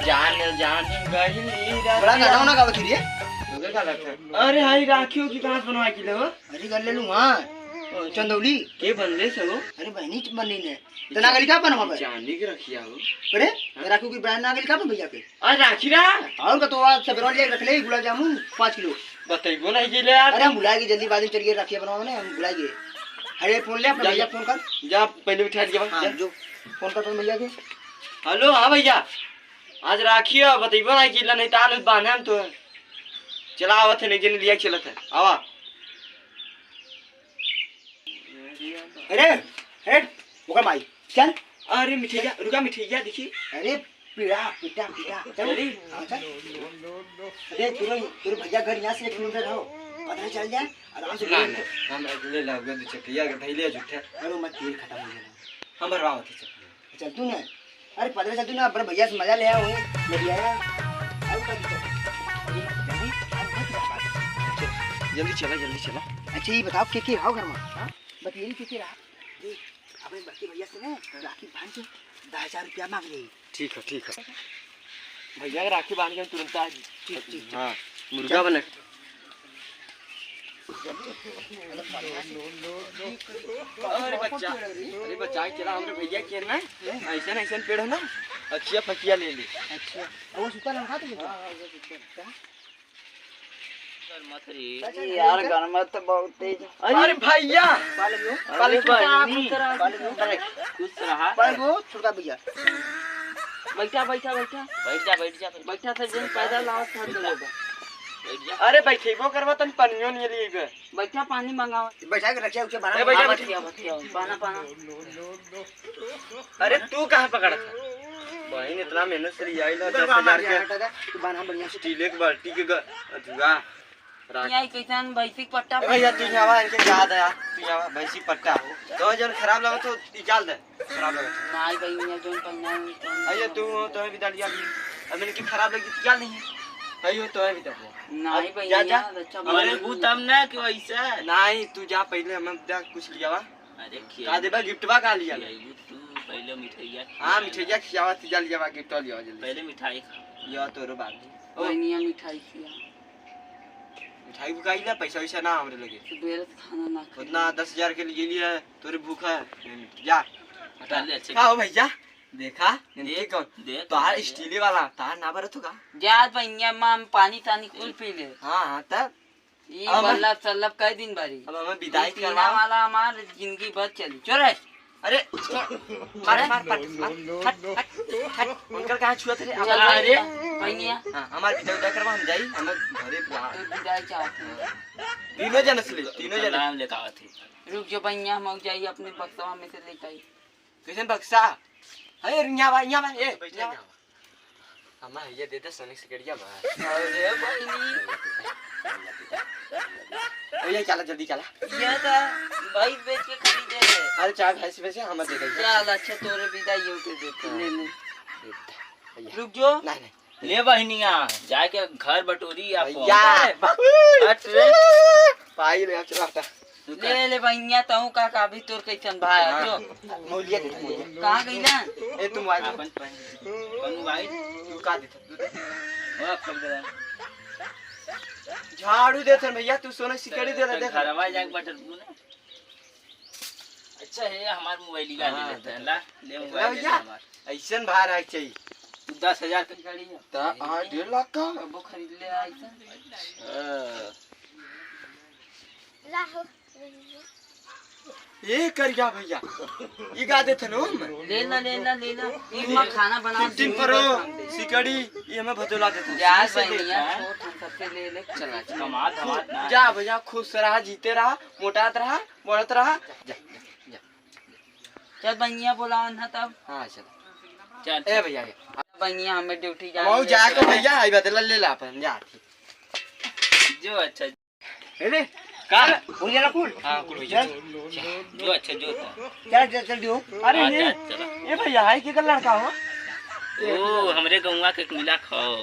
जान जान गहिली बड़ा गाना ना गावत रे होगे का लगता। अरे हाई राखियो की कहां बनवा के ले हो? अरे कर ले लूं हां चंदौली के बनले से हो? अरे बहनी बननी ने तो नागली का बनवा पर चांदी के रखिया हो। अरे राखू की ब्रांड नागली का भैया के आज राखी रा और का तो आज सबरो ले रख ले गुलाब जामुन 5 किलो बताइबो नहीं के ले यार। अरे हम बुलाएंगे जल्दी बाजी चलिए राखिया बनवाओ ना हम बुलाएंगे। अरे फोन ले अपना भैया फोन कर जा पहले बिठा दिया हां जो फोन कर तो भैया के। हेलो हां भैया आज राखियो बताइबो नहीं के नहीं ताल बांधे हम तो चला आवत है नहीं जन लिया चलत है आवा। अरे हेड ओकर माई चल। अरे मिठैया रुका मिठैया देखी। अरे पीड़ा पिटा पिटा चल अरे तेरे भैया घर यहाँ से 1 किलोमीटर रहो पता चल जाए आराम से हम ले ला गंद चकिया के धैले झूठे। अरे मत तेल खत्म हो गया हम भरवाओ चल तू ना। अरे पता चल तू ना अपने भैया से मजा ले आया हुए ले आया अब जल्दी चला। अच्छा ये बताओ के हाउ घर में हां बताइए के रहा अपने बच्चे भैया से ना राखी बांध के 10,000 रुपया मांग ले। ठीक है भैया के राखी बांध के तुरंत आ। ठीक हां मुर्गा बने। अरे बच्चा चला हमरे भैया के ना ऐसा पेड़ है ना अच्छिया फकिया ले ले। अच्छा वो सुता लगा तो यार गरमा तो बहुत तेज। अरे भैया पाले खुश रहा पाले छोटा भैया बैठा से दिन पैदा लाओ था लोग अरे बैठेबो करबा तन पानियो नहीं लेबे बैठा पानी मंगाओ बैठा के रखिया उसे ए बैठा पाना अरे तू कहां पकड़ा था बहन इतना मेहनत से आई ना 10,000 के तू बाना बढ़िया से स्टील के बाल्टी के अधुआ यही कैसन भैंसी पट्टा भैया तू आवा इनके याद है तू आवा भैंसी पट्टा तो जन खराब लगा तो निकाल दे खराब लगा नहीं भैया जोन पहना अयो तू तो भी डालिया अब इनकी खराब लगी तो क्या नहीं अयो तो भी डालिया नहीं भैया अच्छा हमारे भूतम ना कि वैसा नहीं तू जा पहले हम जा कुछ लिया वा। अरे का देबा गिफ्टवा का लिया तू पहले मिठाइया हां मिठाइया खियावा तीजा लिया वा गिफ्ट लिया जल्दी पहले मिठाई खा या तोरो बात ओनिया मिठाई खिया मिठाई बुकाई ना पैसा वैसा ना हमरे लगे सुबह खाना ना खा उतना 10,000 के लिए लिया तोरे भूख है जा हटा ले अच्छे का हो भैया देखा ये कौन दे तोहार स्टील वाला तार ना बरत होगा जा भैया मां पानी तानी कुल पी ले। हां तब ये बल्लभ सल्लभ कई दिन बारी अब हमें विदाई करवा करवा वाला हमार जिंदगी भर चली चोरे अरे मार उनका कहां छुआ थे अरे भैया हां हमार विदाई करवा हम जाई हम घरे विदाई चाहते तीनों जन से तीनों जन नाम लेकर थे रुक जो भैया हम जाइए अपने बक्सवा में से लेकर आई कैसे बक्सा अरे यहाँ बा ए हमा ये दे दे सोनिक सिकड़िया बा अरे बहनी ये चला जल्दी चला ये था भाई बेच के खरीदे थे। अरे चार भैंस में से हम दे दे चल अच्छा तोरे विदाई हो के देते ले ले भैया रुक जो नहीं ले बहनिया जाके घर बटोरी आप यार हट रे पाई ले चला हटा ले ले बहनिया तहु का भी तोर कैसन भाई जो मौलिया दे मौलिया कहां गइला ए तुम मोबाइल अपन कौन मोबाइल तू का दे ओ कर दे झाड़ू दे थे भैया तू सोना सिकड़ी दे दे घरवा जाके बटन तू ना अच्छा है हमार मोबाइल का ले लेते हैं ला ले मोबाइल ले हमार ऐसन भार है चाहिए 10,000 की गाड़ी है ता 1.5 लाख का अब वो खरीद ले ऐसा ये कर गया भैया ये गा दे थे नो ले ना एक मां खाना बना दिन परो सिकड़ी ये मैं बदला देता हूं यार भैया छोट हम सबसे ले ले चला कमा धमात जा भैया खुश रहा जीते रहा मोटात रहा बढ़त रहा जा चल भैया बुलाओ ना तब हां चल चल ए भैया भैया हमें ड्यूटी जा मऊ जा के भैया आई बदला ले ला अपन जा जो अच्छा अरे का हो गया फूल हां कुल भैया जो अच्छा जो था चल जल्दी हो। अरे ये चला ए भैया है के लड़का हो ओ हमरे गौवा के मिला खाओ